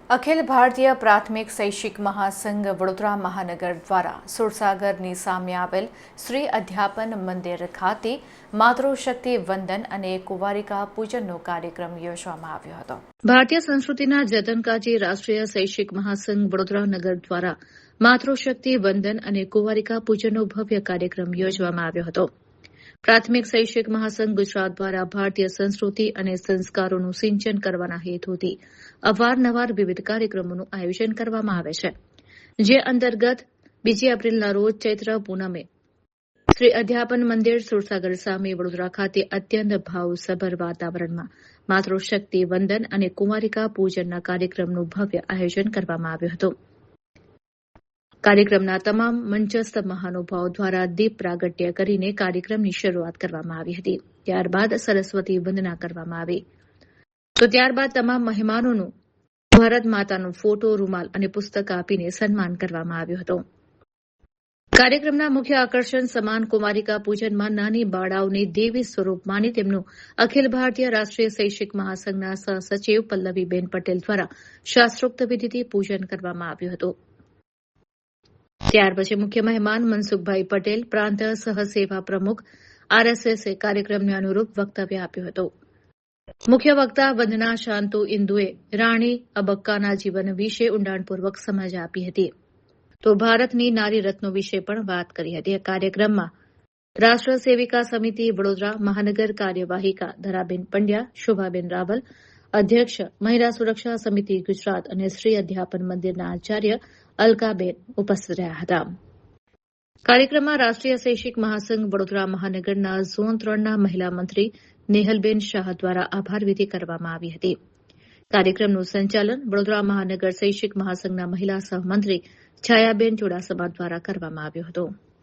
અખિલ ભારતીય પ્રાથમિક શૈક્ષિક મહાસંઘ વડોદરા મહાનગર દ્વારા સુરસાગરની સામે આવેલ શ્રી અધ્યાપન મંદિર ખાતે માતૃશક્તિ વંદન અને કુંવારિકા પૂજનનો કાર્યક્રમ યોજવામાં આવ્યો હતો. ભારતીય સંસ્કૃતિના જતન કાજે રાષ્ટ્રીય શૈક્ષિક મહાસંઘ વડોદરા નગર દ્વારા માતૃશક્તિ વંદન અને કુંવારિકા પૂજનનો ભવ્ય કાર્યક્રમ યોજવામાં આવ્યો હતો. પ્રાથમિક શૈક્ષિક મહાસંઘ ગુજરાત દ્વારા ભારતીય સંસ્કૃતિ અને સંસ્કારોનું સિંચન કરવાના હેતુથી અવારનવાર વિવિધ કાર્યક્રમોનું આયોજન કરવામાં આવે છે. જે અંતર્ગત 2 એપ્રિલના રોજ ચૈત્ર પૂનમે શ્રી અધ્યાપન મંદિર સુરસાગર સામે વડોદરા ખાતે અત્યંત ભાવસભર વાતાવરણમાં માતૃશક્તિ વંદન અને કુંવારિકા પૂજનના કાર્યક્રમનું ભવ્ય આયોજન કરવામાં આવ્યું હતું. કાર્યક્રમના તમામ મંચસ્થ મહાનુભાવો દ્વારા દીપ પ્રાગટ્ય કરીને કાર્યક્રમની શરૂઆત કરવામાં આવી હતી. ત્યારબાદ સરસ્વતી વંદના કરવામાં આવી. તો ત્યારબાદ તમામ મહેમાનોનું ભારત માતાનો ફોટો, રૂમાલ અને પુસ્તક આપીને સન્માન કરવામાં આવ્યું હતું. કાર્યક્રમના મુખ્ય આકર્ષણ સમાન કુંવારિકા પૂજનમાં નાની બાળાઓને દેવી સ્વરૂપ માની તેમનું અખિલ ભારતીય રાષ્ટ્રીય શૈક્ષિક મહાસંઘના સહસચિવ પલ્લવીબેન પટેલ દ્વારા શાસ્ત્રોક્ત વિધિથી પૂજન કરવામાં આવ્યું હતું. ત્યાર પછી મુખ્ય મહેમાન મનસુખભાઈ પટેલ, પ્રાંત સહસેવા પ્રમુખ, આરએસએસે કાર્યક્રમને અનુરૂપ વક્તવ્ય આપ્યું હતું. મુખ્ય વક્તા વંદના શાંતુ ઇન્દુએ રાણી અબક્કાના જીવન વિશે ઊંડાણપૂર્વક સમજ આપી હતી. તો ભારતની નારી રત્નો વિશે પણ વાત કરી હતી. આ કાર્યક્રમમાં રાષ્ટ્ર સેવિકા સમિતિ વડોદરા મહાનગર કાર્યવાહિકા ધરાબેન પંડ્યા, શોભાબેન રાવલ, અધ્યક્ષ મહિલા સુરક્ષા સમિતિ ગુજરાત અને શ્રી અધ્યાપન મંદિરના આચાર્ય અલકાબેન ઉપસ્થિત રહ્યા હતા. કાર્યક્રમમાં રાષ્ટ્રીય શૈક્ષિક મહાસંઘ વડોદરા મહાનગરના ઝોન 3ના મહિલા મંત્રી નેહલબેન શાહ દ્વારા આભાર વિધિ કરવામાં આવી હતી. કાર્યક્રમનું સંચાલન વડોદરા મહાનગર શૈક્ષિક મહાસંઘના મહિલા સહમંત્રી છાયાબેન ચુડાસમા દ્વારા કરવામાં આવ્યું હતું.